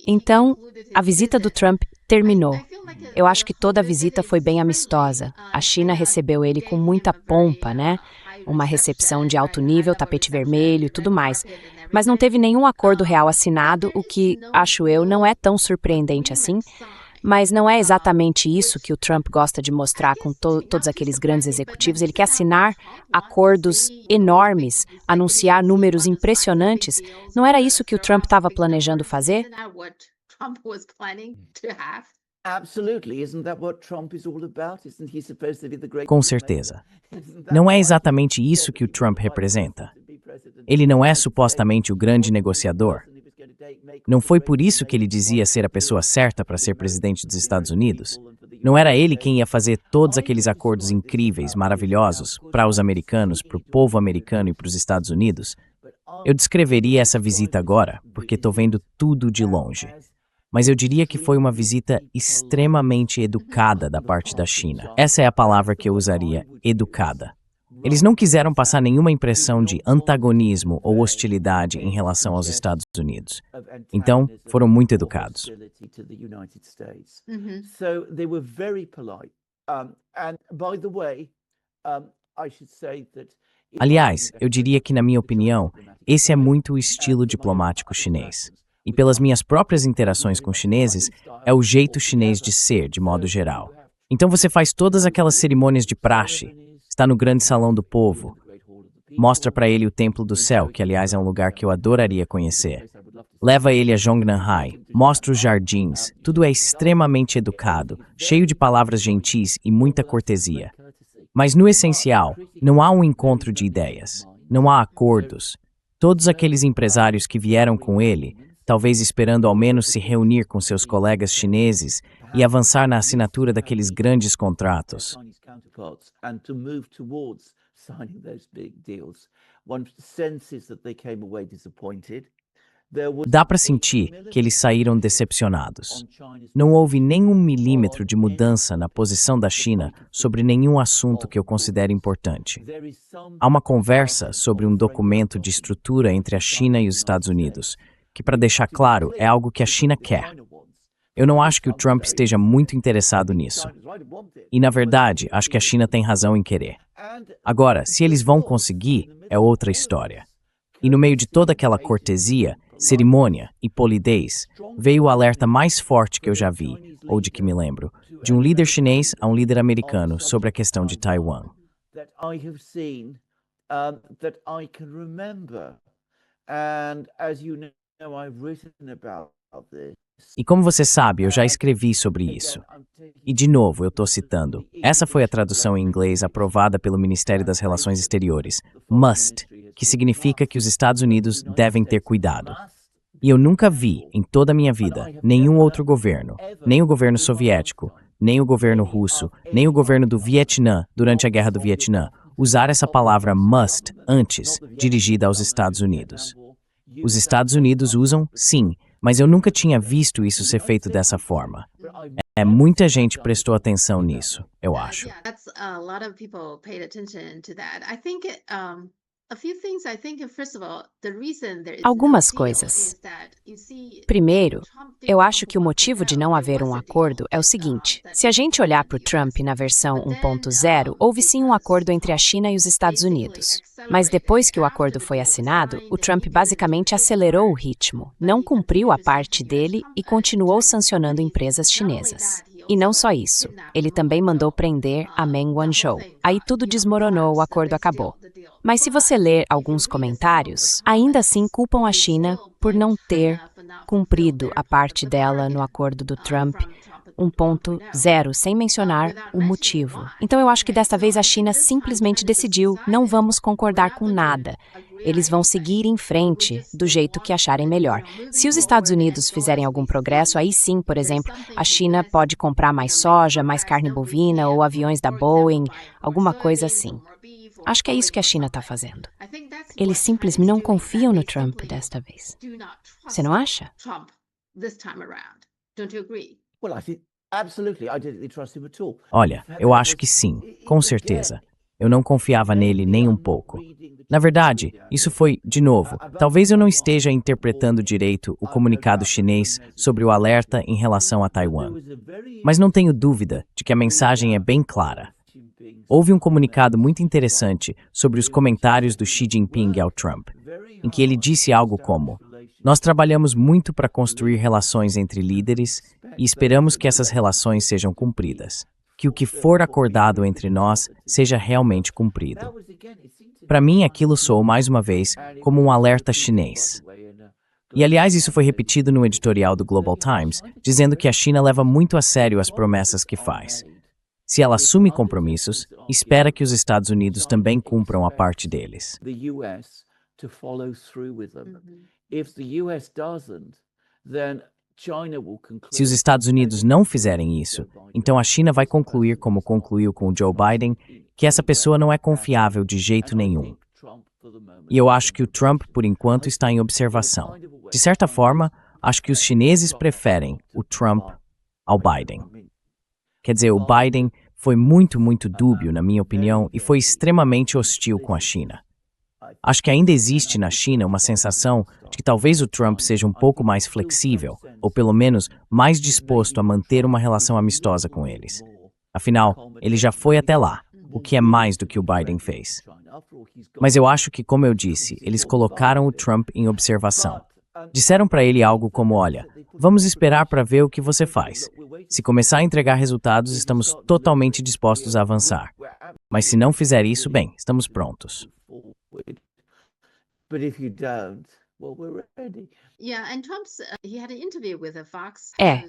Então, a visita do Trump terminou. Eu acho que toda a visita foi bem amistosa. A China recebeu ele com muita pompa, né? Uma recepção de alto nível, tapete vermelho e tudo mais. Mas não teve nenhum acordo real assinado, o que, acho eu, não é tão surpreendente assim. Mas não é exatamente isso que o Trump gosta de mostrar com todos aqueles grandes executivos. Ele quer assinar acordos enormes, anunciar números impressionantes. Não era isso que o Trump estava planejando fazer? Com certeza. Não é exatamente isso que o Trump representa. Ele não é supostamente o grande negociador. Não foi por isso que ele dizia ser a pessoa certa para ser presidente dos Estados Unidos? Não era ele quem ia fazer todos aqueles acordos incríveis, maravilhosos, para os americanos, para o povo americano e para os Estados Unidos? Eu descreveria essa visita agora, porque estou vendo tudo de longe. Mas eu diria que foi uma visita extremamente educada da parte da China. Essa é a palavra que eu usaria, educada. Eles não quiseram passar nenhuma impressão de antagonismo ou hostilidade em relação aos Estados Unidos. Então, foram muito educados. Aliás, eu diria que, na minha opinião, esse é muito o estilo diplomático chinês. E pelas minhas próprias interações com chineses, é o jeito chinês de ser, de modo geral. Então você faz todas aquelas cerimônias de praxe, está no grande salão do povo, mostra para ele o Templo do Céu, que aliás é um lugar que eu adoraria conhecer. Leva ele a Zhongnanhai, mostra os jardins, tudo é extremamente educado, cheio de palavras gentis e muita cortesia. Mas no essencial, não há um encontro de ideias, não há acordos. Todos aqueles empresários que vieram com ele, talvez esperando ao menos se reunir com seus colegas chineses e avançar na assinatura daqueles grandes contratos. Dá para sentir que eles saíram decepcionados. Não houve nem 1 milímetro de mudança na posição da China sobre nenhum assunto que eu considero importante. Há uma conversa sobre um documento de estrutura entre a China e os Estados Unidos, que, para deixar claro, é algo que a China quer. Eu não acho que o Trump esteja muito interessado nisso. E, na verdade, acho que a China tem razão em querer. Agora, se eles vão conseguir, é outra história. E no meio de toda aquela cortesia, cerimônia e polidez, veio o alerta mais forte que eu já vi, ou de que me lembro, de um líder chinês a um líder americano sobre a questão de Taiwan. E como você sabe, eu já escrevi sobre isso. E de novo, eu estou citando. Essa foi a tradução em inglês aprovada pelo Ministério das Relações Exteriores. Must, que significa que os Estados Unidos devem ter cuidado. E eu nunca vi, em toda a minha vida, nenhum outro governo, nem o governo soviético, nem o governo russo, nem o governo do Vietnã durante a Guerra do Vietnã, usar essa palavra must antes, dirigida aos Estados Unidos. Os Estados Unidos usam, sim, mas eu nunca tinha visto isso ser feito dessa forma. Muita gente prestou atenção nisso, eu acho. Algumas coisas. Primeiro, eu acho que o motivo de não haver um acordo é o seguinte: se a gente olhar para o Trump na versão 1.0, houve sim um acordo entre a China e os Estados Unidos. Mas depois que o acordo foi assinado, o Trump basicamente acelerou o ritmo, não cumpriu a parte dele e continuou sancionando empresas chinesas. E não só isso, ele também mandou prender a Meng Wanzhou. Aí tudo desmoronou, o acordo acabou. Mas se você ler alguns comentários, ainda assim culpam a China por não ter cumprido a parte dela no acordo do Trump 1.0, sem mencionar o motivo. Então eu acho que desta vez a China simplesmente decidiu, não vamos concordar com nada. Eles vão seguir em frente do jeito que acharem melhor. Se os Estados Unidos fizerem algum progresso, aí sim, por exemplo, a China pode comprar mais soja, mais carne bovina ou aviões da Boeing, alguma coisa assim. Acho que é isso que a China está fazendo. Eles simplesmente não confiam no Trump desta vez. Você não acha? Olha, eu acho que sim, com certeza. Eu não confiava nele nem um pouco. Na verdade, isso foi, de novo, talvez eu não esteja interpretando direito o comunicado chinês sobre o alerta em relação a Taiwan. Mas não tenho dúvida de que a mensagem é bem clara. Houve um comunicado muito interessante sobre os comentários do Xi Jinping ao Trump, em que ele disse algo como: "Nós trabalhamos muito para construir relações entre líderes e esperamos que essas relações sejam cumpridas. Que o que for acordado entre nós seja realmente cumprido." Para mim, aquilo soou, mais uma vez, como um alerta chinês. E, aliás, isso foi repetido no editorial do Global Times, dizendo que a China leva muito a sério as promessas que faz. Se ela assume compromissos, espera que os Estados Unidos também cumpram a parte deles. Se os Estados Unidos não fizerem isso, então a China vai concluir, como concluiu com o Joe Biden, que essa pessoa não é confiável de jeito nenhum. E eu acho que o Trump, por enquanto, está em observação. De certa forma, acho que os chineses preferem o Trump ao Biden. Quer dizer, o Biden foi muito dúbio, na minha opinião, e foi extremamente hostil com a China. Acho que ainda existe na China uma sensação de que talvez o Trump seja um pouco mais flexível, ou pelo menos mais disposto a manter uma relação amistosa com eles. Afinal, ele já foi até lá, o que é mais do que o Biden fez. Mas eu acho que, como eu disse, eles colocaram o Trump em observação. Disseram para ele algo como: "Olha, vamos esperar para ver o que você faz. Se começar a entregar resultados, estamos totalmente dispostos a avançar. Mas se não fizer isso, bem, estamos prontos."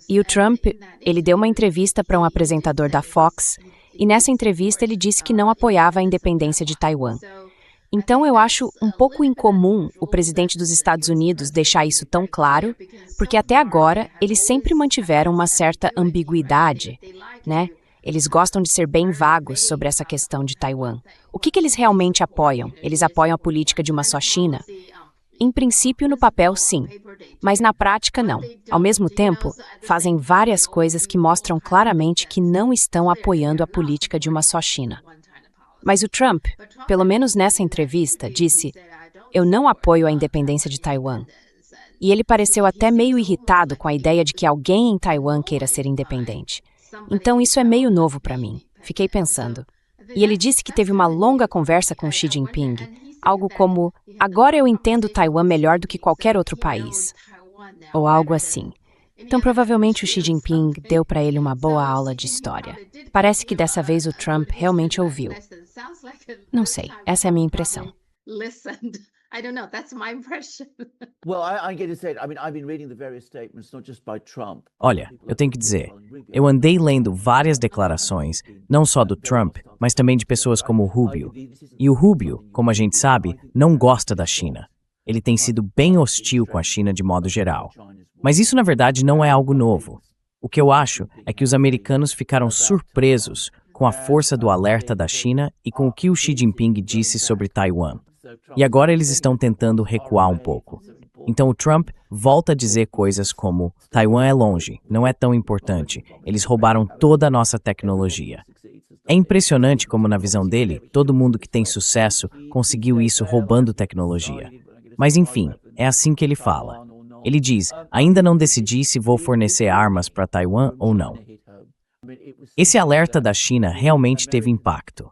E o Trump, ele deu uma entrevista para um apresentador da Fox, e nessa entrevista ele disse que não apoiava a independência de Taiwan. Então eu acho um pouco incomum o presidente dos Estados Unidos deixar isso tão claro, porque até agora eles sempre mantiveram uma certa ambiguidade, né? Eles gostam de ser bem vagos sobre essa questão de Taiwan. O que eles realmente apoiam? Eles apoiam a política de uma só China? Em princípio, no papel, sim, mas na prática, não. Ao mesmo tempo, fazem várias coisas que mostram claramente que não estão apoiando a política de uma só China. Mas o Trump, pelo menos nessa entrevista, disse: "Eu não apoio a independência de Taiwan." E ele pareceu até meio irritado com a ideia de que alguém em Taiwan queira ser independente. Então isso é meio novo para mim. Fiquei pensando. E ele disse que teve uma longa conversa com Xi Jinping, algo como: "Agora eu entendo Taiwan melhor do que qualquer outro país." Ou algo assim. Então provavelmente o Xi Jinping deu para ele uma boa aula de história. Parece que dessa vez o Trump realmente ouviu. Não sei, essa é a minha impressão. Olha, eu tenho que dizer, eu andei lendo várias declarações, não só do Trump, mas também de pessoas como o Rubio. E o Rubio, como a gente sabe, não gosta da China. Ele tem sido bem hostil com a China de modo geral. Mas isso, na verdade, não é algo novo. O que eu acho é que os americanos ficaram surpresos com a força do alerta da China e com o que o Xi Jinping disse sobre Taiwan. E agora eles estão tentando recuar um pouco. Então o Trump volta a dizer coisas como: "Taiwan é longe, não é tão importante, eles roubaram toda a nossa tecnologia." É impressionante como, na visão dele, todo mundo que tem sucesso conseguiu isso roubando tecnologia. Mas enfim, é assim que ele fala. Ele diz: "Ainda não decidi se vou fornecer armas para Taiwan ou não." Esse alerta da China realmente teve impacto.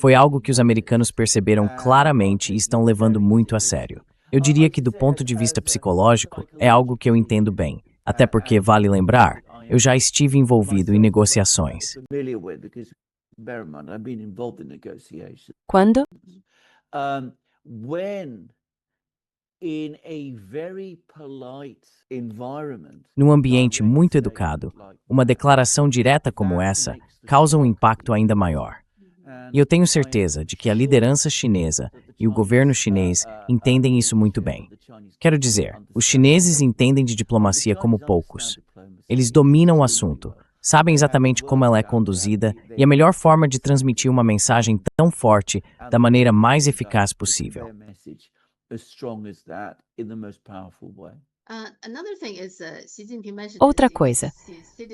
Foi algo que os americanos perceberam claramente e estão levando muito a sério. Eu diria que, do ponto de vista psicológico, é algo que eu entendo bem. Até porque, vale lembrar, eu já estive envolvido em negociações. Quando? Num ambiente muito educado, uma declaração direta como essa causa um impacto ainda maior. E eu tenho certeza de que a liderança chinesa e o governo chinês entendem isso muito bem. Quero dizer, os chineses entendem de diplomacia como poucos. Eles dominam o assunto, sabem exatamente como ela é conduzida e a melhor forma de transmitir uma mensagem tão forte da maneira mais eficaz possível. Outra coisa,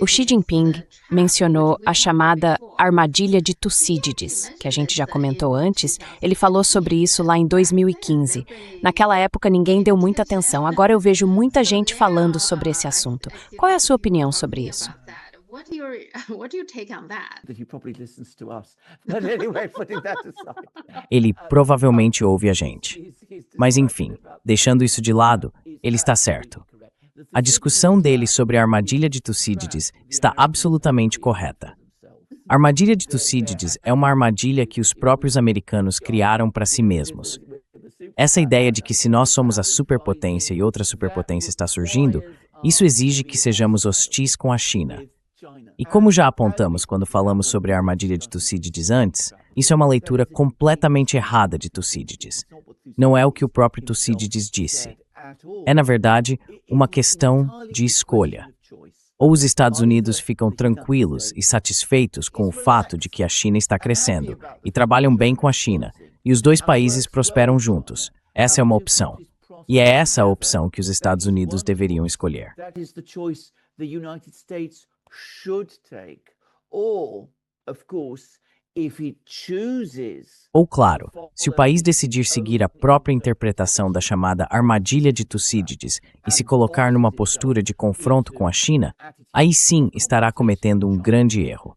o Xi Jinping mencionou a chamada armadilha de Tucídides, que a gente já comentou antes. Ele falou sobre isso lá em 2015. Naquela época ninguém deu muita atenção. Agora eu vejo muita gente falando sobre esse assunto. Qual é a sua opinião sobre isso? Ele provavelmente ouve a gente. Mas enfim, deixando isso de lado, ele está certo. A discussão dele sobre a armadilha de Tucídides está absolutamente correta. A armadilha de Tucídides é uma armadilha que os próprios americanos criaram para si mesmos. Essa ideia de que se nós somos a superpotência e outra superpotência está surgindo, isso exige que sejamos hostis com a China. E como já apontamos quando falamos sobre a armadilha de Tucídides antes, isso é uma leitura completamente errada de Tucídides. Não é o que o próprio Tucídides disse. É, na verdade, uma questão de escolha. Ou os Estados Unidos ficam tranquilos e satisfeitos com o fato de que a China está crescendo e trabalham bem com a China, e os dois países prosperam juntos. Essa é uma opção. E é essa a opção que os Estados Unidos deveriam escolher. Ou, claro, se o país decidir seguir a própria interpretação da chamada armadilha de Tucídides e se colocar numa postura de confronto com a China, aí sim estará cometendo um grande erro.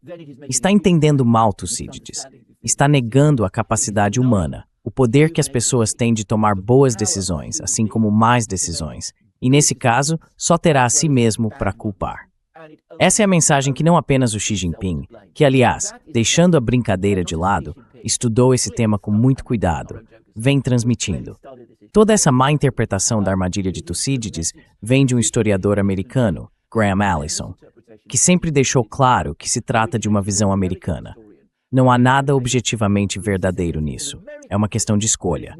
Está entendendo mal Tucídides. Está negando a capacidade humana, o poder que as pessoas têm de tomar boas decisões, assim como más decisões. E nesse caso, só terá a si mesmo para culpar. Essa é a mensagem que não apenas o Xi Jinping, que, aliás, deixando a brincadeira de lado, estudou esse tema com muito cuidado, vem transmitindo. Toda essa má interpretação da armadilha de Tucídides vem de um historiador americano, Graham Allison, que sempre deixou claro que se trata de uma visão americana. Não há nada objetivamente verdadeiro nisso. É uma questão de escolha.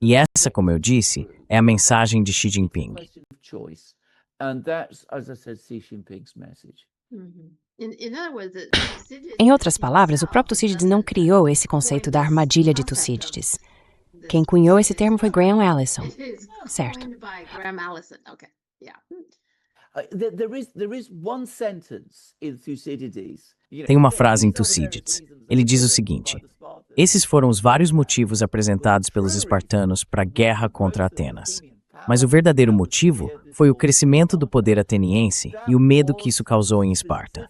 E essa, como eu disse, é a mensagem de Xi Jinping. Em outras palavras, o próprio Tucídides não criou esse conceito da armadilha de Tucídides. Quem cunhou esse termo foi Graham Allison. Certo. Tem uma frase em Tucídides. Ele diz o seguinte: esses foram os vários motivos apresentados pelos espartanos para a guerra contra Atenas. Mas o verdadeiro motivo foi o crescimento do poder ateniense e o medo que isso causou em Esparta.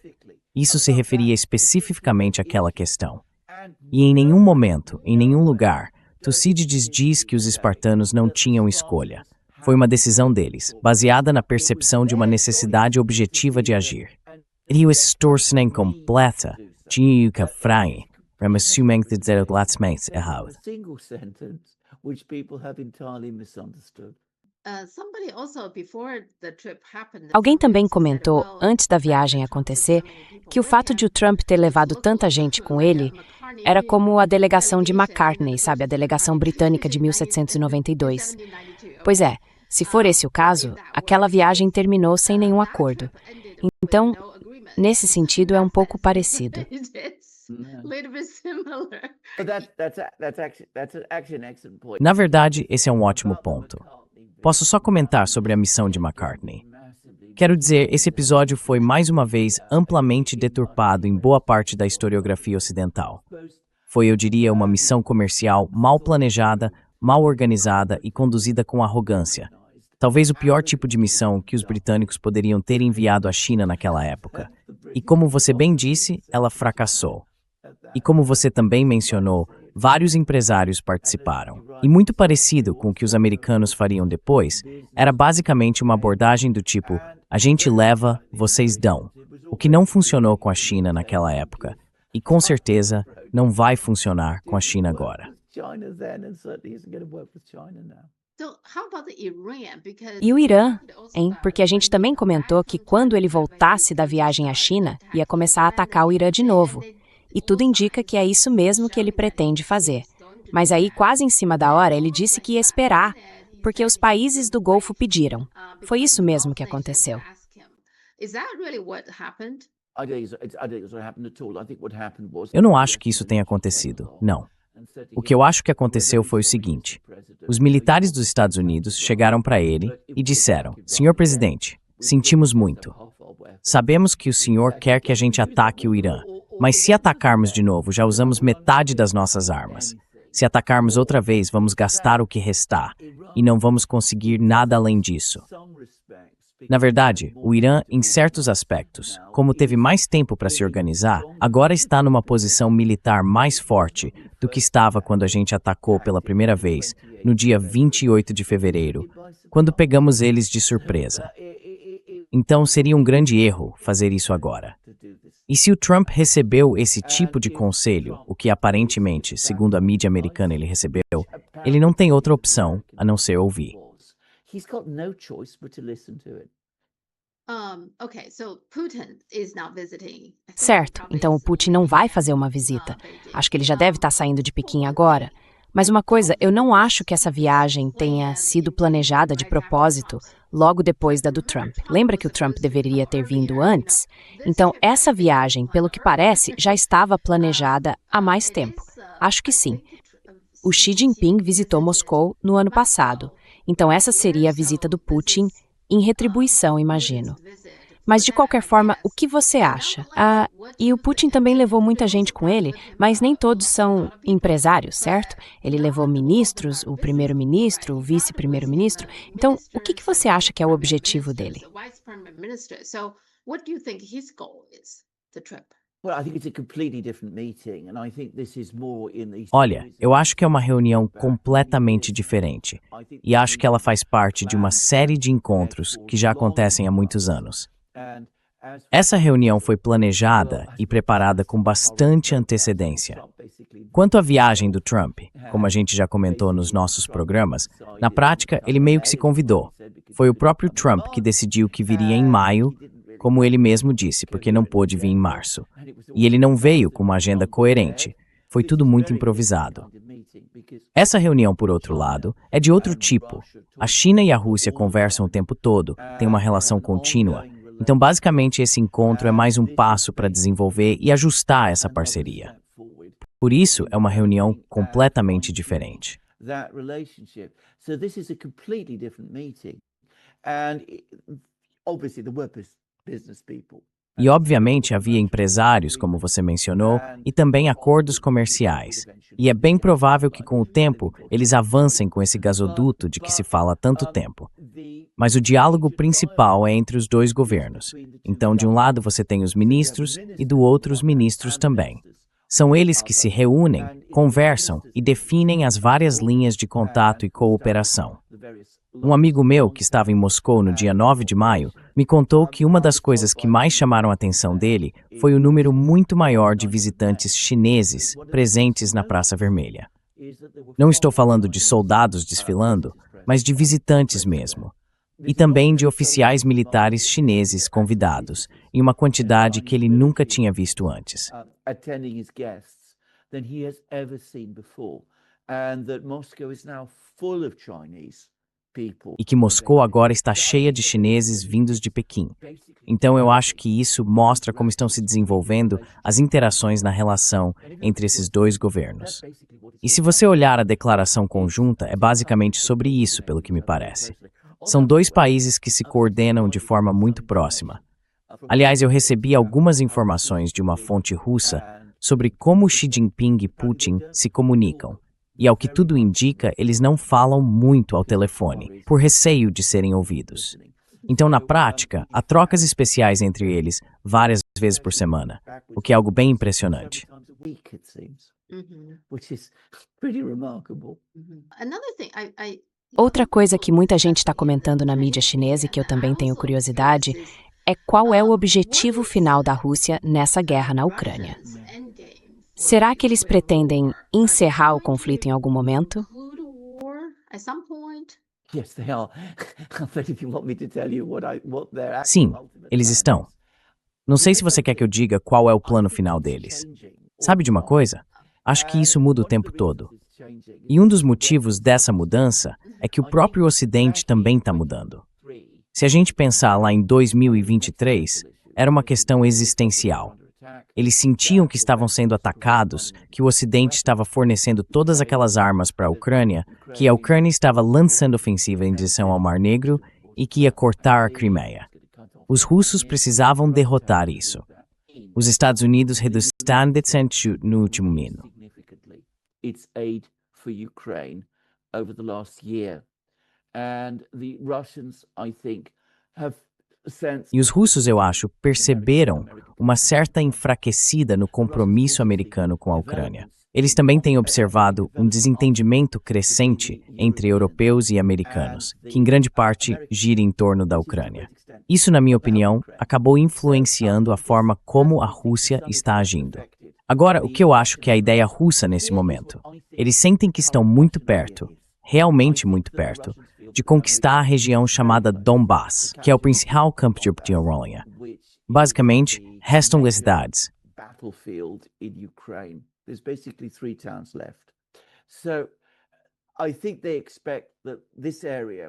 Isso se referia especificamente àquela questão. E em nenhum momento, em nenhum lugar, Tucídides diz que os espartanos não tinham escolha. Foi uma decisão deles, baseada na percepção de uma necessidade objetiva de agir. E o extorsionem completa tinha que frair, para assumir que dizer glatsmates errado. Alguém também comentou, antes da viagem acontecer, que o fato de o Trump ter levado tanta gente com ele era como a delegação de McCartney, sabe, a delegação britânica de 1792. Pois é, se for esse o caso, aquela viagem terminou sem nenhum acordo. Então, nesse sentido, é um pouco parecido. Na verdade, esse é um ótimo ponto. Posso só comentar sobre a missão de McCartney. Quero dizer, esse episódio foi mais uma vez amplamente deturpado em boa parte da historiografia ocidental. Foi, eu diria, uma missão comercial mal planejada, mal organizada e conduzida com arrogância. Talvez o pior tipo de missão que os britânicos poderiam ter enviado à China naquela época. E como você bem disse, ela fracassou. E como você também mencionou, vários empresários participaram. E muito parecido com o que os americanos fariam depois, era basicamente uma abordagem do tipo, a gente leva, vocês dão. O que não funcionou com a China naquela época. E com certeza não vai funcionar com a China agora. E o Irã, hein? Porque a gente também comentou que quando ele voltasse da viagem à China, ia começar a atacar o Irã de novo. E tudo indica que é isso mesmo que ele pretende fazer. Mas aí, quase em cima da hora, ele disse que ia esperar, porque os países do Golfo pediram. Foi isso mesmo que aconteceu. Eu não acho que isso tenha acontecido, não. O que eu acho que aconteceu foi o seguinte: os militares dos Estados Unidos chegaram para ele e disseram: Senhor presidente, sentimos muito. Sabemos que o senhor quer que a gente ataque o Irã, mas se atacarmos de novo, já usamos metade das nossas armas. Se atacarmos outra vez, vamos gastar o que restar e não vamos conseguir nada além disso. Na verdade, o Irã, em certos aspectos, como teve mais tempo para se organizar, agora está numa posição militar mais forte do que estava quando a gente atacou pela primeira vez, no dia 28 de fevereiro, quando pegamos eles de surpresa. Então seria um grande erro fazer isso agora. E se o Trump recebeu esse tipo de conselho, o que aparentemente, segundo a mídia americana, ele recebeu, ele não tem outra opção a não ser ouvir. Certo, então o Putin não vai fazer uma visita. Acho que ele já deve estar saindo de Pequim agora. Mas uma coisa, eu não acho que essa viagem tenha sido planejada de propósito logo depois da do Trump. Lembra que o Trump deveria ter vindo antes? Então, essa viagem, pelo que parece, já estava planejada há mais tempo. Acho que sim. O Xi Jinping visitou Moscou no ano passado. Então, essa seria a visita do Putin em retribuição, imagino. Mas, de qualquer forma, o que você acha? E o Putin também levou muita gente com ele, mas nem todos são empresários, certo? Ele levou ministros, o primeiro-ministro, o vice-primeiro-ministro. Então, o que você acha que é o objetivo dele? Olha, eu acho que é uma reunião completamente diferente. E acho que ela faz parte de uma série de encontros que já acontecem há muitos anos. Essa reunião foi planejada e preparada com bastante antecedência. Quanto à viagem do Trump, como a gente já comentou nos nossos programas, na prática ele meio que se convidou. Foi o próprio Trump que decidiu que viria em maio, como ele mesmo disse, porque não pôde vir em março. E ele não veio com uma agenda coerente. Foi tudo muito improvisado. Essa reunião, por outro lado, é de outro tipo. A China e a Rússia conversam o tempo todo, têm uma relação contínua. Então, basicamente, esse encontro é mais um passo para desenvolver e ajustar essa parceria. Por isso, é uma reunião completamente diferente. E, obviamente, havia empresários, como você mencionou, e também acordos comerciais. E é bem provável que, com o tempo, eles avancem com esse gasoduto de que se fala há tanto tempo. Mas o diálogo principal é entre os dois governos. Então, de um lado você tem os ministros e do outro os ministros também. São eles que se reúnem, conversam e definem as várias linhas de contato e cooperação. Um amigo meu, que estava em Moscou no dia 9 de maio, me contou que uma das coisas que mais chamaram a atenção dele foi o número muito maior de visitantes chineses presentes na Praça Vermelha. Não estou falando de soldados desfilando, mas de visitantes mesmo. E também de oficiais militares chineses convidados, em uma quantidade que ele nunca tinha visto antes. E que Moscou agora está cheia de chineses vindos de Pequim. Então eu acho que isso mostra como estão se desenvolvendo as interações na relação entre esses dois governos. E se você olhar a declaração conjunta, é basicamente sobre isso, pelo que me parece. São dois países que se coordenam de forma muito próxima. Aliás, eu recebi algumas informações de uma fonte russa sobre como Xi Jinping e Putin se comunicam. E ao que tudo indica, eles não falam muito ao telefone, por receio de serem ouvidos. Então, na prática, há trocas especiais entre eles várias vezes por semana, o que é algo bem impressionante. Outra coisa que muita gente está comentando na mídia chinesa e que eu também tenho curiosidade é qual é o objetivo final da Rússia nessa guerra na Ucrânia. Será que eles pretendem encerrar o conflito em algum momento? Sim, eles estão. Não sei se você quer que eu diga qual é o plano final deles. Sabe de uma coisa? Acho que isso muda o tempo todo. E um dos motivos dessa mudança é que o próprio Ocidente também está mudando. Se a gente pensar lá em 2023, era uma questão existencial. Eles sentiam que estavam sendo atacados, que o Ocidente estava fornecendo todas aquelas armas para a Ucrânia, que a Ucrânia estava lançando ofensiva em direção ao Mar Negro e que ia cortar a Crimeia. Os russos precisavam derrotar isso. Os Estados Unidos reduziram no último minuto. Its aid for Ukraine over the last year. And the Russians, I think, have sensed... E os russos, eu acho, perceberam uma certa enfraquecida no compromisso americano com a Ucrânia. Eles também têm observado um desentendimento crescente entre europeus e americanos, que em grande parte gira em torno da Ucrânia. Isso, na minha opinião, acabou influenciando a forma como a Rússia está agindo. Agora, o que eu acho que é a ideia russa nesse momento? Eles sentem que estão muito perto, realmente muito perto, de conquistar a região chamada Donbass, que é o principal campo de Ucrânia. Basicamente, restam-lhe cidades.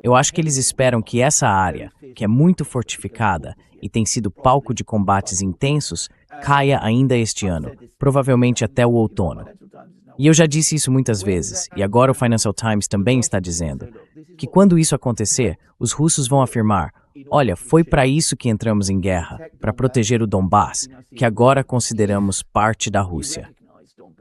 Eu acho que eles esperam que essa área, que é muito fortificada e tem sido palco de combates intensos, caia ainda este ano, provavelmente até o outono. E eu já disse isso muitas vezes, e agora o Financial Times também está dizendo, que quando isso acontecer, os russos vão afirmar: olha, foi para isso que entramos em guerra, para proteger o Donbass, que agora consideramos parte da Rússia.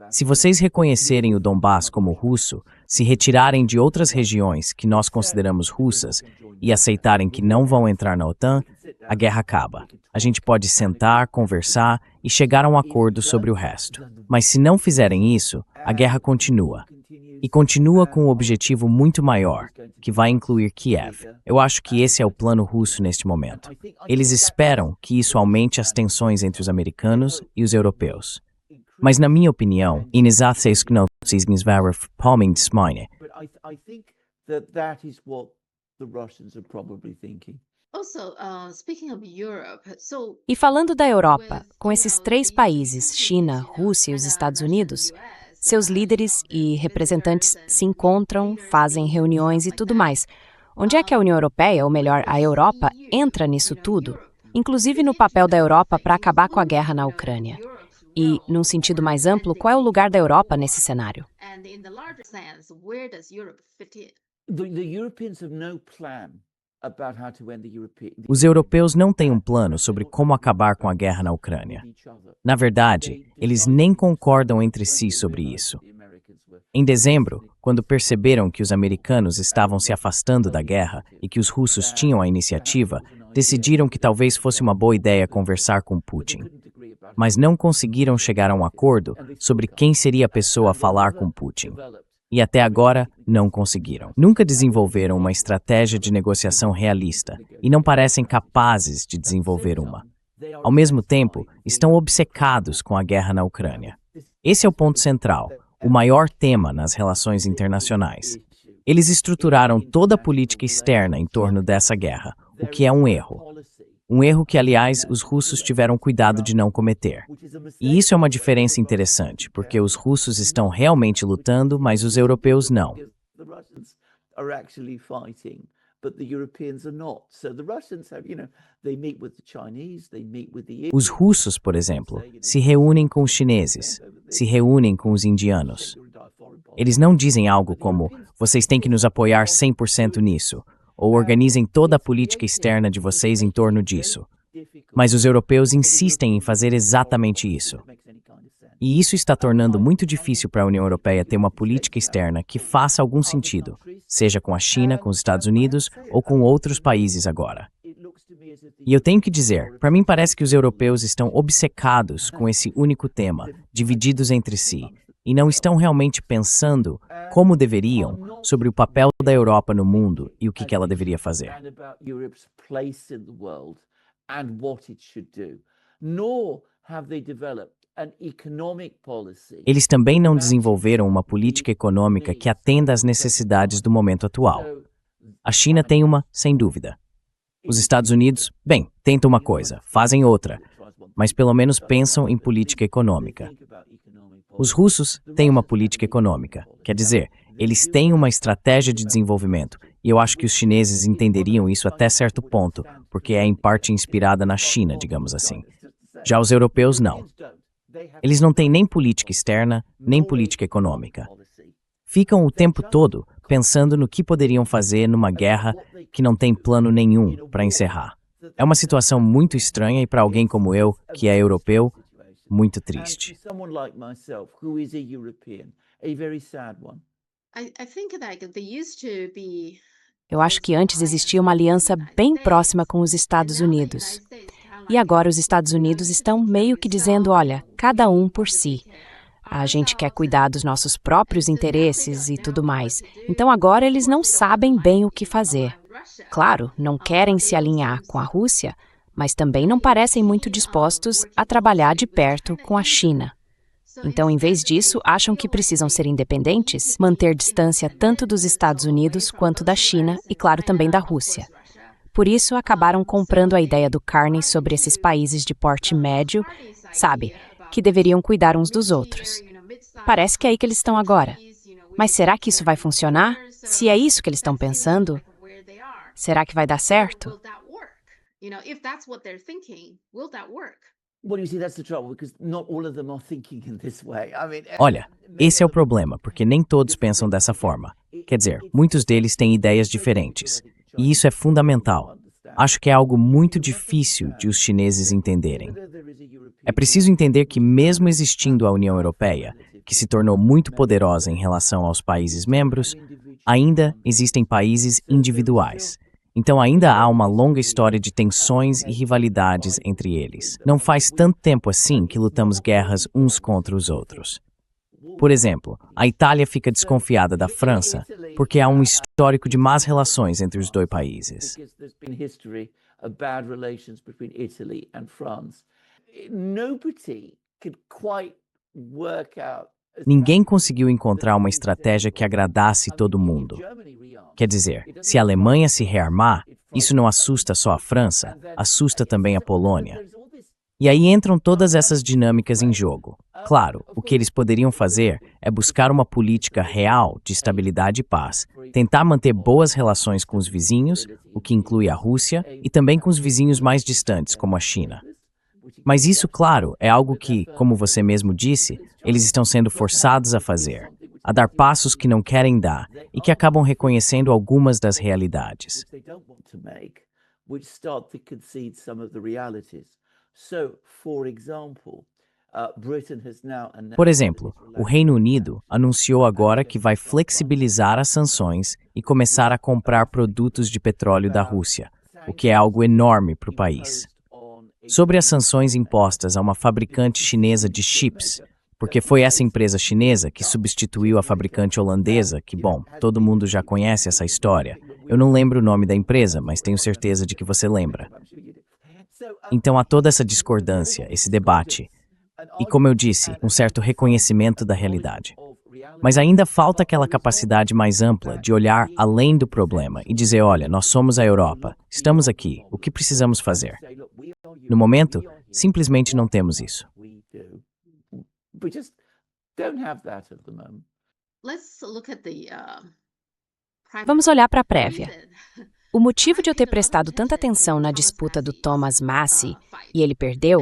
Se vocês reconhecerem o Donbass como russo, se retirarem de outras regiões que nós consideramos russas e aceitarem que não vão entrar na OTAN, a guerra acaba. A gente pode sentar, conversar e chegar a um acordo sobre o resto. Mas se não fizerem isso, a guerra continua. E continua com um objetivo muito maior, que vai incluir Kiev. Eu acho que esse é o plano russo neste momento. Eles esperam que isso aumente as tensões entre os americanos e os europeus. Mas, na minha opinião, E falando da Europa, com esses três países, China, Rússia e os Estados Unidos, seus líderes e representantes se encontram, fazem reuniões e tudo mais. Onde é que a União Europeia, ou melhor, a Europa, entra nisso tudo? Inclusive no papel da Europa para acabar com a guerra na Ucrânia. E, num sentido mais amplo, qual é o lugar da Europa nesse cenário? Os europeus não têm um plano sobre como acabar com a guerra na Ucrânia. Na verdade, eles nem concordam entre si sobre isso. Em dezembro, quando perceberam que os americanos estavam se afastando da guerra e que os russos tinham a iniciativa, decidiram que talvez fosse uma boa ideia conversar com Putin. Mas não conseguiram chegar a um acordo sobre quem seria a pessoa a falar com Putin. E até agora, não conseguiram. Nunca desenvolveram uma estratégia de negociação realista e não parecem capazes de desenvolver uma. Ao mesmo tempo, estão obcecados com a guerra na Ucrânia. Esse é o ponto central, o maior tema nas relações internacionais. Eles estruturaram toda a política externa em torno dessa guerra, o que é um erro. Um erro que, aliás, os russos tiveram cuidado de não cometer. E isso é uma diferença interessante, porque os russos estão realmente lutando, mas os europeus não. Os russos, por exemplo, se reúnem com os chineses, se reúnem com os indianos. Eles não dizem algo como, vocês têm que nos apoiar 100% nisso, ou organizem toda a política externa de vocês em torno disso. Mas os europeus insistem em fazer exatamente isso. E isso está tornando muito difícil para a União Europeia ter uma política externa que faça algum sentido, seja com a China, com os Estados Unidos ou com outros países agora. E eu tenho que dizer, para mim parece que os europeus estão obcecados com esse único tema, divididos entre si, e não estão realmente pensando, como deveriam, sobre o papel da Europa no mundo e o que ela deveria fazer. Eles também não desenvolveram uma política econômica que atenda às necessidades do momento atual. A China tem uma, sem dúvida. Os Estados Unidos, bem, tentam uma coisa, fazem outra, mas pelo menos pensam em política econômica. Os russos têm uma política econômica, quer dizer, eles têm uma estratégia de desenvolvimento, e eu acho que os chineses entenderiam isso até certo ponto, porque é em parte inspirada na China, digamos assim. Já os europeus não. Eles não têm nem política externa, nem política econômica. Ficam o tempo todo pensando no que poderiam fazer numa guerra que não tem plano nenhum para encerrar. É uma situação muito estranha e para alguém como eu, que é europeu, muito triste. Eu acho que antes existia uma aliança bem próxima com os Estados Unidos. E agora os Estados Unidos estão meio que dizendo, olha, cada um por si. A gente quer cuidar dos nossos próprios interesses e tudo mais. Então agora eles não sabem bem o que fazer. Claro, não querem se alinhar com a Rússia, mas também não parecem muito dispostos a trabalhar de perto com a China. Então, em vez disso, acham que precisam ser independentes, manter distância tanto dos Estados Unidos quanto da China e, claro, também da Rússia. Por isso, acabaram comprando a ideia do Carney sobre esses países de porte médio, sabe, que deveriam cuidar uns dos outros. Parece que é aí que eles estão agora. Mas será que isso vai funcionar? Se é isso que eles estão pensando, será que vai dar certo? Olha, esse é o problema, porque nem todos pensam dessa forma. Quer dizer, muitos deles têm ideias diferentes. E isso é fundamental. Acho que é algo muito difícil de os chineses entenderem. É preciso entender que, mesmo existindo a União Europeia, que se tornou muito poderosa em relação aos países membros, ainda existem países individuais. Então ainda há uma longa história de tensões e rivalidades entre eles. Não faz tanto tempo assim que lutamos guerras uns contra os outros. Por exemplo, a Itália fica desconfiada da França porque há um histórico de más relações entre os dois países. Ninguém conseguiu encontrar uma estratégia que agradasse todo mundo. Quer dizer, se a Alemanha se rearmar, isso não assusta só a França, assusta também a Polônia. E aí entram todas essas dinâmicas em jogo. Claro, o que eles poderiam fazer é buscar uma política real de estabilidade e paz, tentar manter boas relações com os vizinhos, o que inclui a Rússia, e também com os vizinhos mais distantes, como a China. Mas isso, claro, é algo que, como você mesmo disse, eles estão sendo forçados a fazer, a dar passos que não querem dar e que acabam reconhecendo algumas das realidades. Por exemplo, o Reino Unido anunciou agora que vai flexibilizar as sanções e começar a comprar produtos de petróleo da Rússia, o que é algo enorme para o país. Sobre as sanções impostas a uma fabricante chinesa de chips, porque foi essa empresa chinesa que substituiu a fabricante holandesa, que, bom, todo mundo já conhece essa história. Eu não lembro o nome da empresa, mas tenho certeza de que você lembra. Então há toda essa discordância, esse debate. E, como eu disse, um certo reconhecimento da realidade. Mas ainda falta aquela capacidade mais ampla de olhar além do problema e dizer, olha, nós somos a Europa, estamos aqui, o que precisamos fazer? No momento, simplesmente não temos isso. Vamos olhar para a prévia. O motivo de eu ter prestado tanta atenção na disputa do Thomas Massie, e ele perdeu,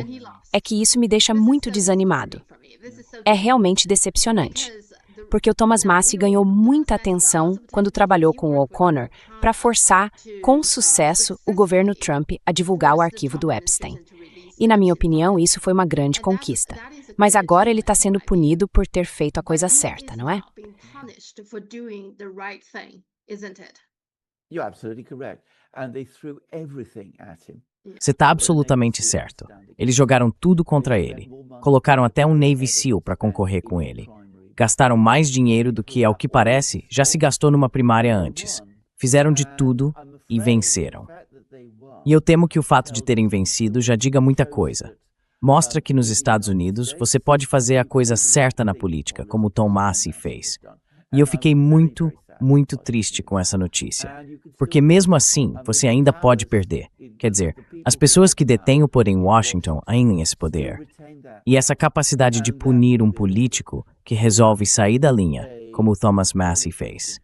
é que isso me deixa muito desanimado. É realmente decepcionante. Porque o Thomas Massie ganhou muita atenção quando trabalhou com o O'Connor para forçar, com sucesso, o governo Trump a divulgar o arquivo do Epstein. E, na minha opinião, isso foi uma grande conquista. Mas agora ele está sendo punido por ter feito a coisa certa, não é? Você está absolutamente certo. Eles jogaram tudo contra ele. Colocaram até um Navy SEAL para concorrer com ele. Gastaram mais dinheiro do que, ao que parece, já se gastou numa primária antes. Fizeram de tudo e venceram. E eu temo que o fato de terem vencido já diga muita coisa. Mostra que nos Estados Unidos você pode fazer a coisa certa na política, como Tom Massie fez. E eu fiquei muito triste com essa notícia. Porque mesmo assim, você ainda pode perder. Quer dizer, as pessoas que detêm o poder em Washington ainda têm esse poder. E essa capacidade de punir um político que resolve sair da linha, como o Thomas Massie fez.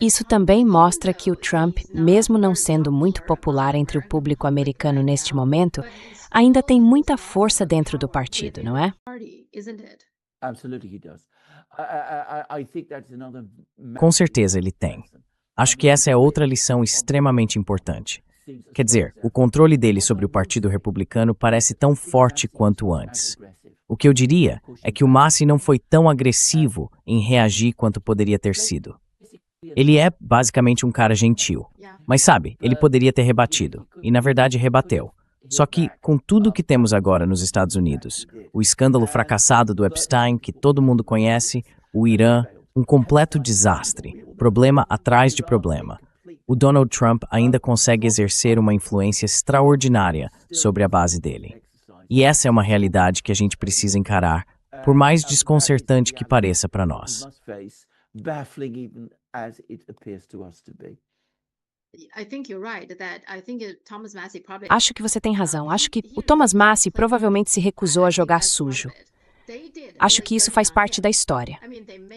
Isso também mostra que o Trump, mesmo não sendo muito popular entre o público americano neste momento, ainda tem muita força dentro do partido, não é? Absolutely he does. I think that's another Com certeza ele tem. Acho que essa é outra lição extremamente importante. Quer dizer, o controle dele sobre o Partido Republicano parece tão forte quanto antes. O que eu diria é que o Massie não foi tão agressivo em reagir quanto poderia ter sido. Ele é basicamente um cara gentil. Mas sabe, ele poderia ter rebatido, e na verdade rebateu. Só que, com tudo o que temos agora nos Estados Unidos, o escândalo fracassado do Epstein, que todo mundo conhece, o Irã, um completo desastre, problema atrás de problema, o Donald Trump ainda consegue exercer uma influência extraordinária sobre a base dele. E essa é uma realidade que a gente precisa encarar, por mais desconcertante que pareça para nós. Acho que você tem razão. Acho que o Thomas Massie provavelmente se recusou a jogar sujo. Acho que isso faz parte da história.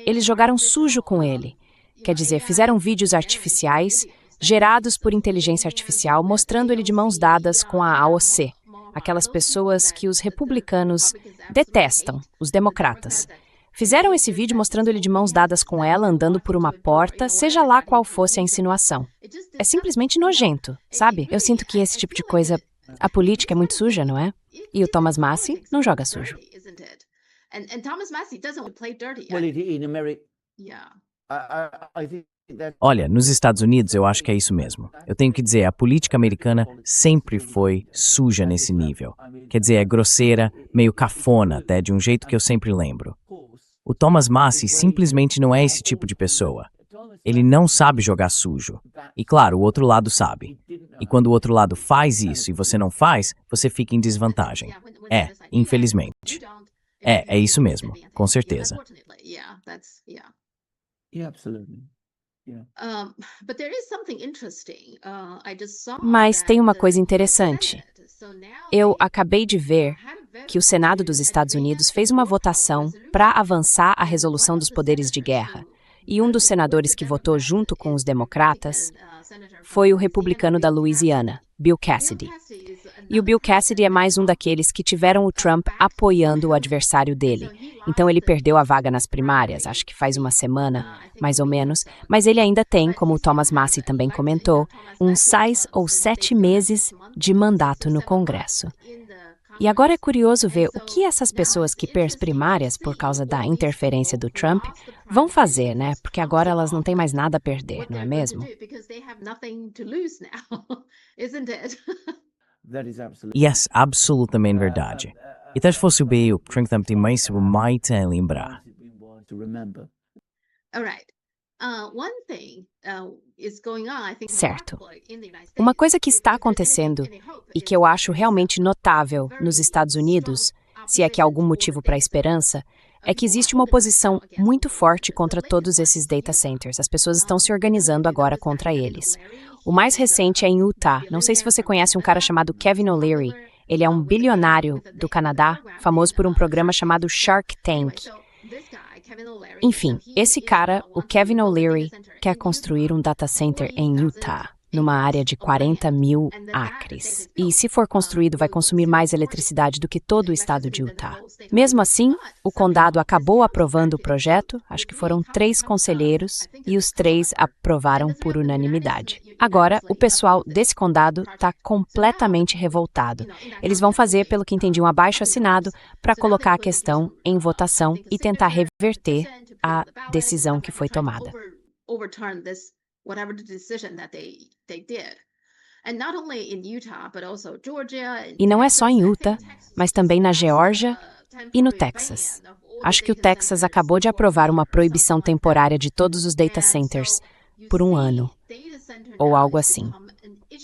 Eles jogaram sujo com ele. Quer dizer, fizeram vídeos artificiais, gerados por inteligência artificial, mostrando ele de mãos dadas com a AOC, aquelas pessoas que os republicanos detestam, os democratas. Fizeram esse vídeo mostrando ele de mãos dadas com ela, andando por uma porta, seja lá qual fosse a insinuação. É simplesmente nojento, sabe? Eu sinto que esse tipo de coisa, a política é muito suja, não é? E o Thomas Massie não joga sujo. Olha, nos Estados Unidos eu acho que é isso mesmo. Eu tenho que dizer, a política americana sempre foi suja nesse nível. Quer dizer, é grosseira, meio cafona até, de um jeito que eu sempre lembro. O Thomas Massie simplesmente não é esse tipo de pessoa. Ele não sabe jogar sujo. E claro, o outro lado sabe. E quando o outro lado faz isso e você não faz, você fica em desvantagem. Infelizmente. É isso mesmo, com certeza. Mas tem uma coisa interessante. Eu acabei de ver que o Senado dos Estados Unidos fez uma votação para avançar a resolução dos poderes de guerra. E um dos senadores que votou junto com os democratas foi o republicano da Louisiana, Bill Cassidy. E o Bill Cassidy é mais um daqueles que tiveram o Trump apoiando o adversário dele. Então ele perdeu a vaga nas primárias, acho que faz uma semana, mais ou menos, mas ele ainda tem, como o Thomas Massie também comentou, uns 6 ou 7 meses de mandato no Congresso. E agora é curioso ver o que essas pessoas que perdem as primárias por causa da interferência do Trump vão fazer, né? Porque agora elas não têm mais nada a perder, não é mesmo? Yes, absolutamente verdade. E talvez fosse o bem o que tem mais sobre mais a lembrar. Certo. Uma coisa que está acontecendo e que eu acho realmente notável nos Estados Unidos, se é que há algum motivo para esperança, é que existe uma oposição muito forte contra todos esses data centers. As pessoas estão se organizando agora contra eles. O mais recente é em Utah. Não sei se você conhece um cara chamado Kevin O'Leary. Ele é um bilionário do Canadá, famoso por um programa chamado Shark Tank. Enfim, esse cara, o Kevin O'Leary, quer construir um data center em Utah, numa área de 40 mil acres. E, se for construído, vai consumir mais eletricidade do que todo o estado de Utah. Mesmo assim, o condado acabou aprovando o projeto, acho que foram 3 conselheiros, e os 3 aprovaram por unanimidade. Agora, o pessoal desse condado está completamente revoltado. Eles vão fazer, pelo que entendi, um abaixo-assinado para colocar a questão em votação e tentar reverter a decisão que foi tomada. E não é só em Utah, mas também na Geórgia e no Texas. Acho que o Texas acabou de aprovar uma proibição temporária de todos os data centers por 1 ano, ou algo assim.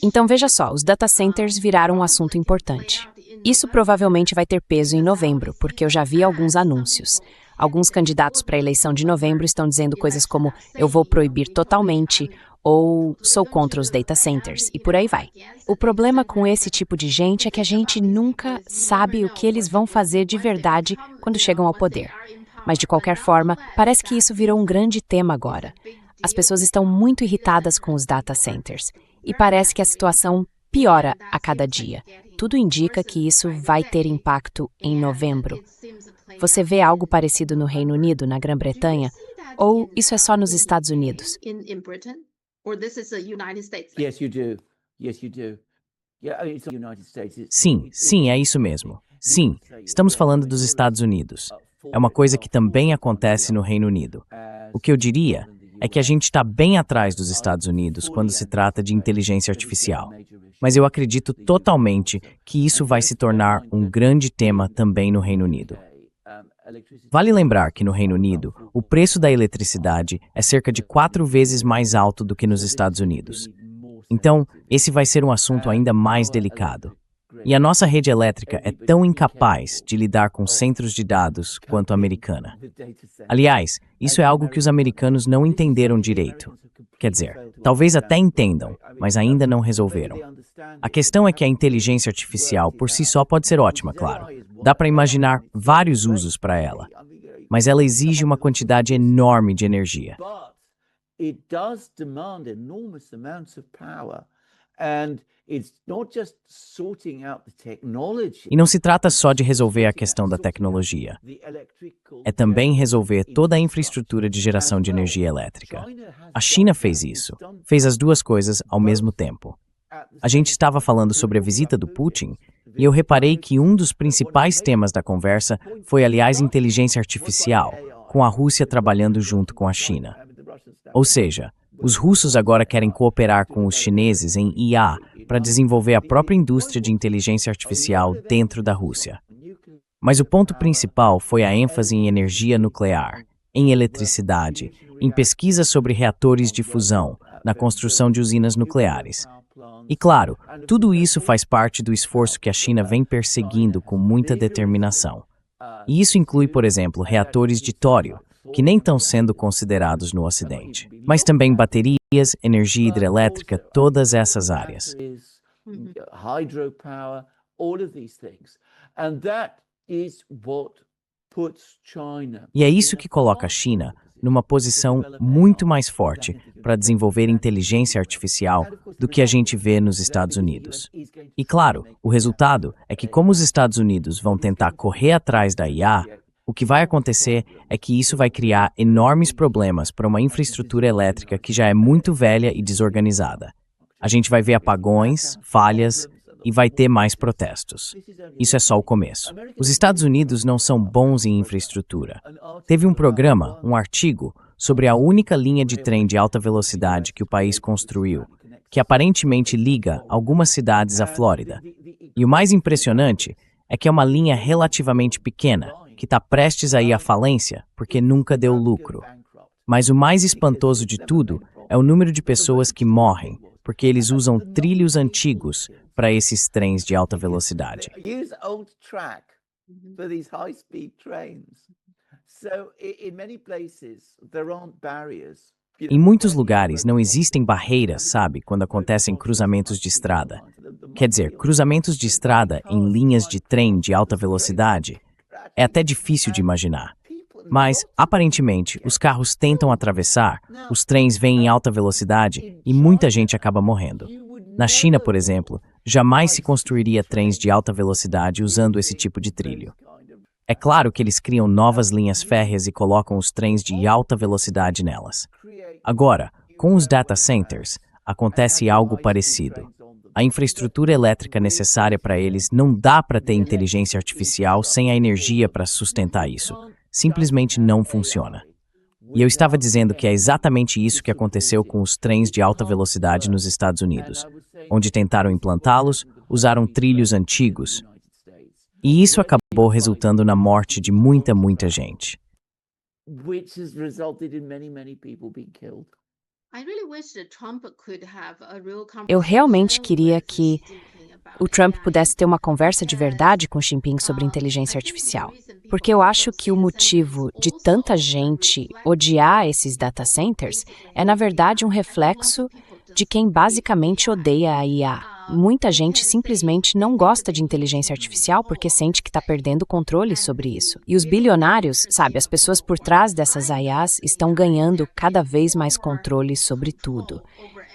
Então veja só, os data centers viraram um assunto importante. Isso provavelmente vai ter peso em novembro, porque eu já vi alguns anúncios. Alguns candidatos para a eleição de novembro estão dizendo coisas como eu vou proibir totalmente ou sou contra os data centers e por aí vai. O problema com esse tipo de gente é que a gente nunca sabe o que eles vão fazer de verdade quando chegam ao poder. Mas de qualquer forma, parece que isso virou um grande tema agora. as pessoas estão muito irritadas com os data centers e parece que a situação piora a cada dia. Tudo indica que isso vai ter impacto em novembro. Você vê algo parecido no Reino Unido, na Grã-Bretanha, ou isso é só nos Estados Unidos? Yes, you do. Yes, you do. Yeah, it's the United States. Sim, é isso mesmo. Sim, estamos falando dos Estados Unidos. É uma coisa que também acontece no Reino Unido. O que eu diria é que a gente está bem atrás dos Estados Unidos quando se trata de inteligência artificial. Mas eu acredito totalmente que isso vai se tornar um grande tema também no Reino Unido. Vale lembrar que no Reino Unido, o preço da eletricidade é cerca de 4 vezes mais alto do que nos Estados Unidos. Então, esse vai ser um assunto ainda mais delicado. E a nossa rede elétrica é tão incapaz de lidar com centros de dados quanto a americana. Aliás, isso é algo que os americanos não entenderam direito. Quer dizer, talvez até entendam, mas ainda não resolveram. A questão é que a inteligência artificial por si só pode ser ótima, claro. Dá para imaginar vários usos para ela. Mas ela exige uma quantidade enorme de energia. It does demand enormous amounts of power, and it's not just sorting out the technology. E não se trata só de resolver a questão da tecnologia. É também resolver toda a infraestrutura de geração de energia elétrica. A China fez isso. Fez as duas coisas ao mesmo tempo. A gente estava falando sobre a visita do Putin, e eu reparei que um dos principais temas da conversa foi, aliás, inteligência artificial, com a Rússia trabalhando junto com a China. Ou seja, os russos agora querem cooperar com os chineses em IA para desenvolver a própria indústria de inteligência artificial dentro da Rússia. Mas o ponto principal foi a ênfase em energia nuclear, em eletricidade, em pesquisa sobre reatores de fusão, na construção de usinas nucleares. E claro, tudo isso faz parte do esforço que a China vem perseguindo com muita determinação. E isso inclui, por exemplo, reatores de tório, que nem estão sendo considerados no Ocidente, mas também baterias, energia hidrelétrica, todas essas áreas. Hydropower, all of these things. And that is what puts China. E é isso que coloca a China numa posição muito mais forte para desenvolver inteligência artificial do que a gente vê nos Estados Unidos. E claro, o resultado é que como os Estados Unidos vão tentar correr atrás da IA, o que vai acontecer é que isso vai criar enormes problemas para uma infraestrutura elétrica que já é muito velha e desorganizada. A gente vai ver apagões, falhas e vai ter mais protestos. Isso é só o começo. Os Estados Unidos não são bons em infraestrutura. Teve um programa, um artigo, sobre a única linha de trem de alta velocidade que o país construiu, que aparentemente liga algumas cidades à Flórida. E o mais impressionante é que é uma linha relativamente pequena, que está prestes a ir à falência porque nunca deu lucro. Mas o mais espantoso de tudo é o número de pessoas que morrem, porque eles usam trilhos antigos para esses trens de alta velocidade. Em muitos lugares não existem barreiras, sabe, quando acontecem cruzamentos de estrada. Quer dizer, cruzamentos de estrada em linhas de trem de alta velocidade é até difícil de imaginar. Mas, aparentemente, os carros tentam atravessar, os trens vêm em alta velocidade e muita gente acaba morrendo. Na China, por exemplo, jamais se construiria trens de alta velocidade usando esse tipo de trilho. É claro que eles criam novas linhas férreas e colocam os trens de alta velocidade nelas. Agora, com os data centers, acontece algo parecido. A infraestrutura elétrica necessária para eles não dá para ter inteligência artificial sem a energia para sustentar isso. Simplesmente não funciona. E eu estava dizendo que é exatamente isso que aconteceu com os trens de alta velocidade nos Estados Unidos, onde tentaram implantá-los, usaram trilhos antigos. E isso acabou resultando na morte de muita gente. Eu realmente queria que o Trump pudesse ter uma conversa de verdade com Xi Jinping sobre inteligência artificial. Porque eu acho que o motivo de tanta gente odiar esses data centers é, na verdade, um reflexo de quem basicamente odeia a IA. muita gente simplesmente não gosta de inteligência artificial porque sente que está perdendo o controle sobre isso. E os bilionários, sabe, as pessoas por trás dessas IAs estão ganhando cada vez mais controle sobre tudo.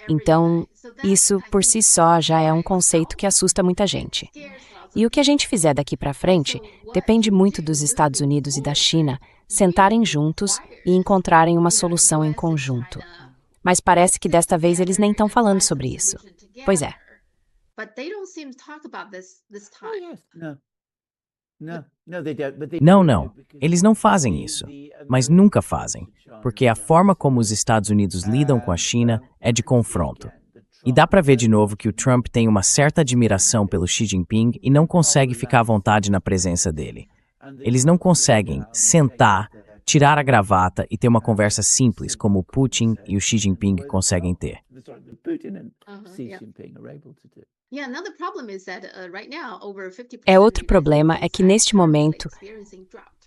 Então, isso por si só já é um conceito que assusta muita gente. E o que a gente fizer daqui para frente depende muito dos Estados Unidos e da China sentarem juntos e encontrarem uma solução em conjunto. Mas parece que desta vez eles nem estão falando sobre isso. Pois é. Não, não. Eles não fazem isso. Mas nunca fazem. Porque a forma como os Estados Unidos lidam com a China é de confronto. E dá para ver de novo que o Trump tem uma certa admiração pelo Xi Jinping e não consegue ficar à vontade na presença dele. Eles não conseguem sentar, tirar a gravata e ter uma conversa simples como o Putin e o Xi Jinping conseguem ter. Outro problema é que neste momento,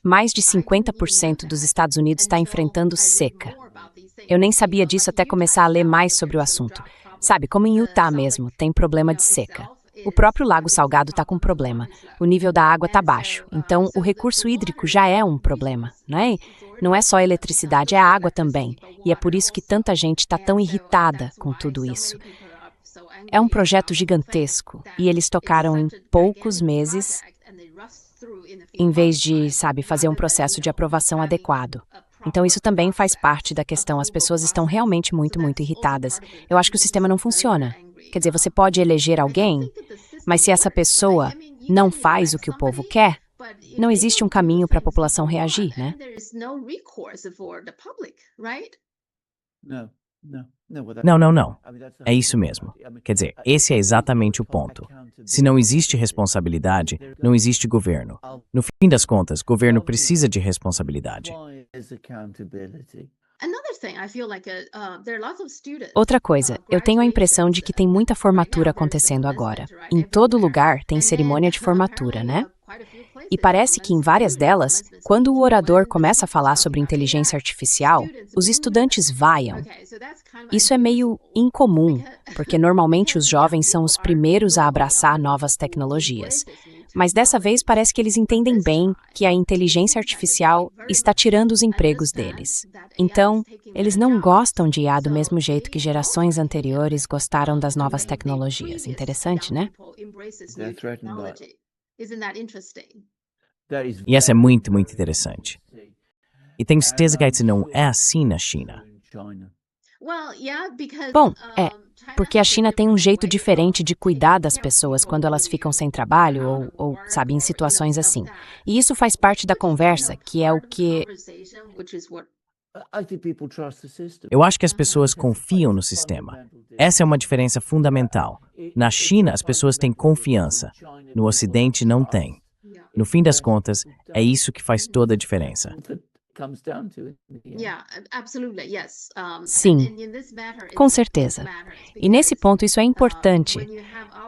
mais de 50% dos Estados Unidos está enfrentando seca. Eu nem sabia disso até começar a ler mais sobre o assunto. Sabe, como em Utah mesmo, tem problema de seca. O próprio Lago Salgado está com problema. O nível da água está baixo. Então, o recurso hídrico já é um problema, não é? Não é só a eletricidade, é a água também. E é por isso que tanta gente está tão irritada com tudo isso. É um projeto gigantesco e eles tocaram em poucos meses, em vez de, sabe, fazer um processo de aprovação adequado. Então, isso também faz parte da questão. As pessoas estão realmente muito, muito irritadas. Eu acho que o sistema não funciona. Quer dizer, você pode eleger alguém, mas se essa pessoa não faz o que o povo quer, não existe um caminho para a população reagir, né? Não, não, não. É isso mesmo. Quer dizer, esse é exatamente o ponto. Se não existe responsabilidade, não existe governo. No fim das contas, governo precisa de responsabilidade. Outra coisa, eu tenho a impressão de que tem muita formatura acontecendo agora. Em todo lugar tem cerimônia de formatura, né? E parece que em várias delas, quando o orador começa a falar sobre inteligência artificial, os estudantes vaiam. Isso é meio incomum, porque normalmente os jovens são os primeiros a abraçar novas tecnologias. Mas dessa vez parece que eles entendem bem que a inteligência artificial está tirando os empregos deles. Então, eles não gostam de IA do mesmo jeito que gerações anteriores gostaram das novas tecnologias. Interessante, né? E essa é muito, muito interessante. E tenho certeza que isso não é assim na China. Bom, porque a China tem um jeito diferente de cuidar das pessoas quando elas ficam sem trabalho ou, sabe, em situações assim. E isso faz parte da conversa, que é o que... Eu acho que as pessoas confiam no sistema. Essa é uma diferença fundamental. Na China, as pessoas têm confiança. No Ocidente, não têm. No fim das contas, é isso que faz toda a diferença. Sim, com certeza. E nesse ponto isso é importante,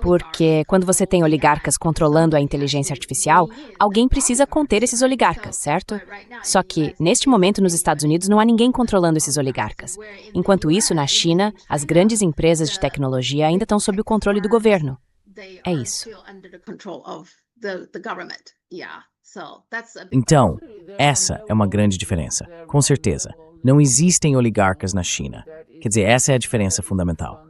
porque quando você tem oligarcas controlando a inteligência artificial, alguém precisa conter esses oligarcas, certo? Só que, neste momento, nos Estados Unidos, não há ninguém controlando esses oligarcas. Enquanto isso, na China, as grandes empresas de tecnologia ainda estão sob o controle do governo. É isso. Então, essa é uma grande diferença, com certeza. Não existem oligarcas na China. Quer dizer, essa é a diferença fundamental.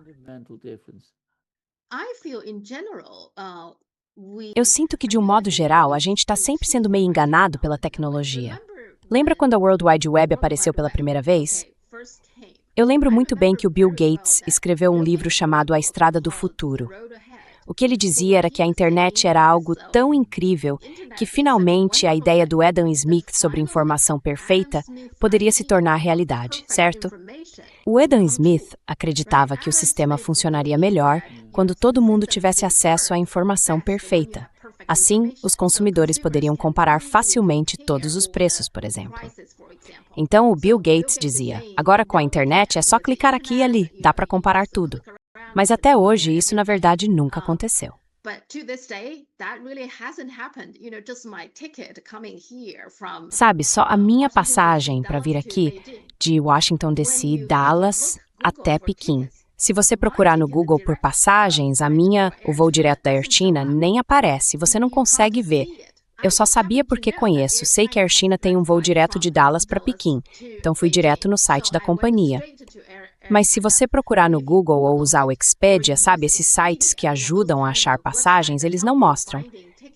Eu sinto que, de um modo geral, a gente está sempre sendo meio enganado pela tecnologia. Lembra quando a World Wide Web apareceu pela primeira vez? Eu lembro muito bem que o Bill Gates escreveu um livro chamado A Estrada do Futuro. O que ele dizia era que a internet era algo tão incrível que, finalmente, a ideia do Adam Smith sobre informação perfeita poderia se tornar realidade, certo? O Adam Smith acreditava que o sistema funcionaria melhor quando todo mundo tivesse acesso à informação perfeita. Assim, os consumidores poderiam comparar facilmente todos os preços, por exemplo. Então, o Bill Gates dizia, agora com a internet é só clicar aqui e ali, dá para comparar tudo. Mas até hoje, isso na verdade nunca aconteceu. Sabe, só a minha passagem para vir aqui de Washington DC, Dallas, até Pequim, Se você procurar no Google por passagens, o voo direto da Air China nem aparece, você não consegue ver. Eu só sabia porque conheço, sei que a Air China tem um voo direto de Dallas para Pequim, então fui direto no site da companhia. Mas se você procurar no Google ou usar o Expedia, sabe, esses sites que ajudam a achar passagens, eles não mostram.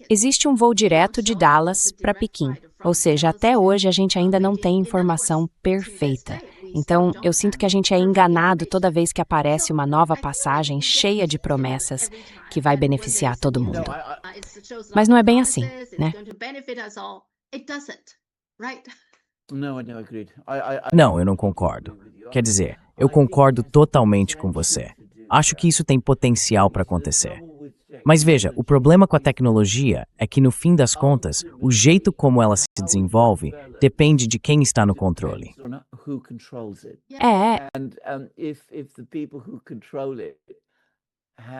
Existe um voo direto de Dallas para Pequim, ou seja, até hoje a gente ainda não tem informação perfeita. Então, eu sinto que a gente é enganado toda vez que aparece uma nova passagem cheia de promessas que vai beneficiar todo mundo. Mas não é bem assim, né? Não, eu não concordo. Quer dizer, eu concordo totalmente com você. Acho que isso tem potencial para acontecer. Mas veja, o problema com a tecnologia é que, no fim das contas, o jeito como ela se desenvolve depende de quem está no controle. É,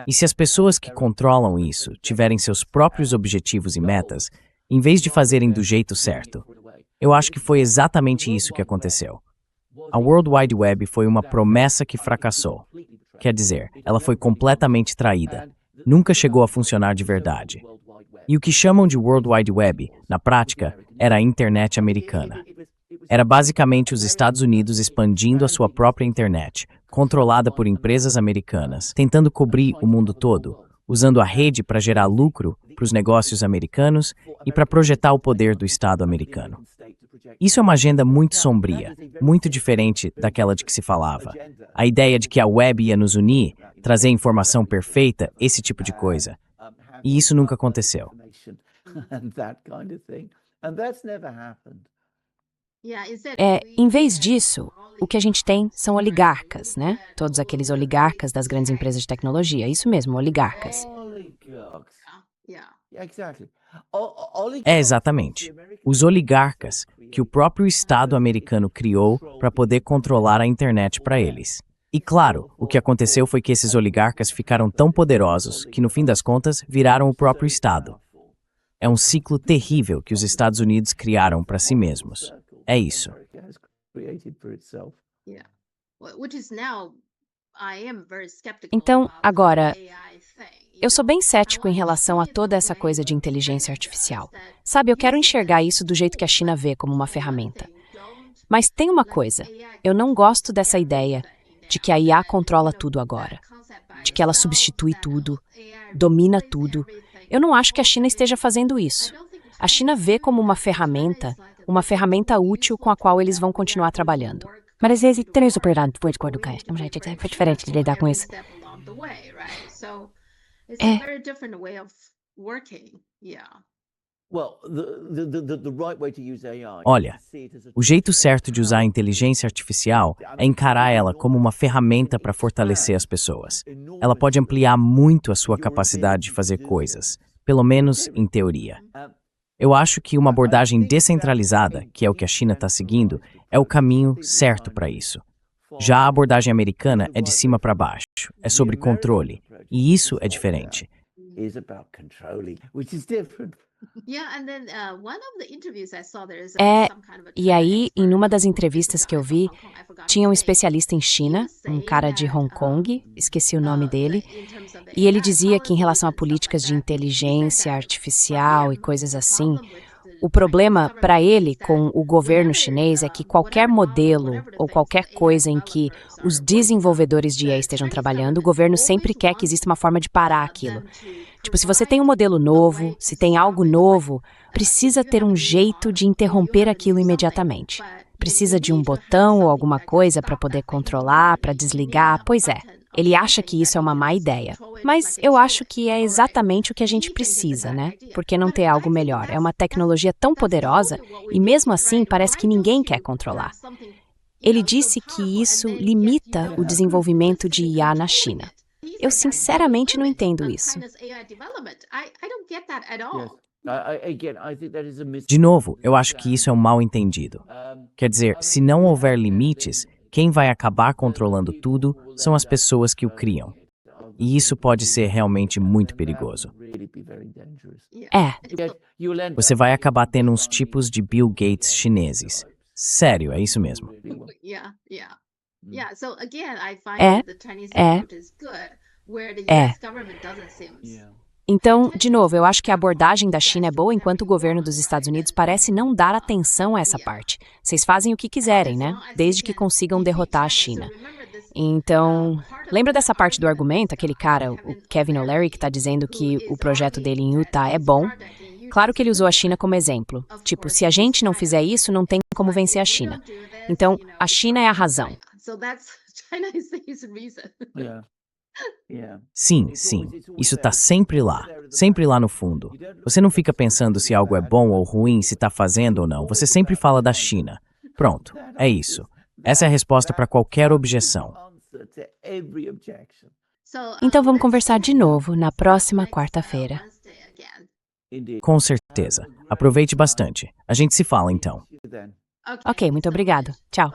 E se as pessoas que controlam isso tiverem seus próprios objetivos e metas, em vez de fazerem do jeito certo, eu acho que foi exatamente isso que aconteceu. A World Wide Web foi uma promessa que fracassou. Quer dizer, ela foi completamente traída. Nunca chegou a funcionar de verdade. E o que chamam de World Wide Web, na prática, era a internet americana. Era basicamente os Estados Unidos expandindo a sua própria internet, controlada por empresas americanas, tentando cobrir o mundo todo, usando a rede para gerar lucro para os negócios americanos e para projetar o poder do Estado americano. Isso é uma agenda muito sombria, muito diferente daquela de que se falava. A ideia de que a web ia nos unir, trazer informação perfeita, esse tipo de coisa. E isso nunca aconteceu. Em vez disso, o que a gente tem são oligarcas, né? Todos aqueles oligarcas das grandes empresas de tecnologia. Isso mesmo, oligarcas. É exatamente. Os oligarcas que o próprio Estado americano criou para poder controlar a internet para eles. E claro, o que aconteceu foi que esses oligarcas ficaram tão poderosos que, no fim das contas, viraram o próprio Estado. É um ciclo terrível que os Estados Unidos criaram para si mesmos. É isso. Então, agora, eu sou bem cético em relação a toda essa coisa de inteligência artificial. Sabe, eu quero enxergar isso do jeito que a China vê, como uma ferramenta. Mas tem uma coisa, eu não gosto dessa ideia de que a IA controla tudo agora, de que ela substitui tudo, domina tudo. Eu não acho que a China esteja fazendo isso. A China vê como uma ferramenta útil com a qual eles vão continuar trabalhando. Mas às vezes tem oportunidade de acordo com isso. É diferente de lidar com isso. Olha, o jeito certo de usar a inteligência artificial é encarar ela como uma ferramenta para fortalecer as pessoas. Ela pode ampliar muito a sua capacidade de fazer coisas, pelo menos em teoria. Eu acho que uma abordagem descentralizada, que é o que a China está seguindo, é o caminho certo para isso. Já a abordagem americana é de cima para baixo, é sobre controle, e isso é diferente. E aí, em uma das entrevistas que eu vi, tinha um especialista em China, um cara de Hong Kong, esqueci o nome dele, e ele dizia que em relação a políticas de inteligência artificial e coisas assim, o problema para ele com o governo chinês é que qualquer modelo ou qualquer coisa em que os desenvolvedores de IA estejam trabalhando, o governo sempre quer que exista uma forma de parar aquilo. Tipo, se você tem um modelo novo, se tem algo novo, precisa ter um jeito de interromper aquilo imediatamente. Precisa de um botão ou alguma coisa para poder controlar, para desligar. Pois é, ele acha que isso é uma má ideia. Mas eu acho que é exatamente o que a gente precisa, né? Por que não ter algo melhor? É uma tecnologia tão poderosa e mesmo assim parece que ninguém quer controlar. Ele disse que isso limita o desenvolvimento de IA na China. Eu sinceramente não entendo isso. De novo, eu acho que isso é um mal-entendido. Quer dizer, se não houver limites, quem vai acabar controlando tudo são as pessoas que o criam. E isso pode ser realmente muito perigoso. Você vai acabar tendo uns tipos de Bill Gates chineses. Sério, é isso mesmo. É. Yeah. Então, de novo, eu acho que a abordagem da China é boa enquanto o governo dos Estados Unidos parece não dar atenção a essa parte. Vocês fazem o que quiserem, né? Desde que consigam derrotar a China. Então, lembra dessa parte do argumento, aquele cara, o Kevin O'Leary, que está dizendo que o projeto dele em Utah é bom? Claro que ele usou a China como exemplo. Tipo, se a gente não fizer isso, não tem como vencer a China. Então, a China é a razão. Yeah. Yeah. Sim, sim. Isso tá sempre lá no fundo. Você não fica pensando se algo é bom ou ruim, se tá fazendo ou não. Você sempre fala da China. Pronto, é isso. Essa é a resposta para qualquer objeção. Então vamos conversar de novo na próxima quarta-feira. Com certeza. Aproveite bastante. A gente se fala então. Ok, muito obrigado. Tchau.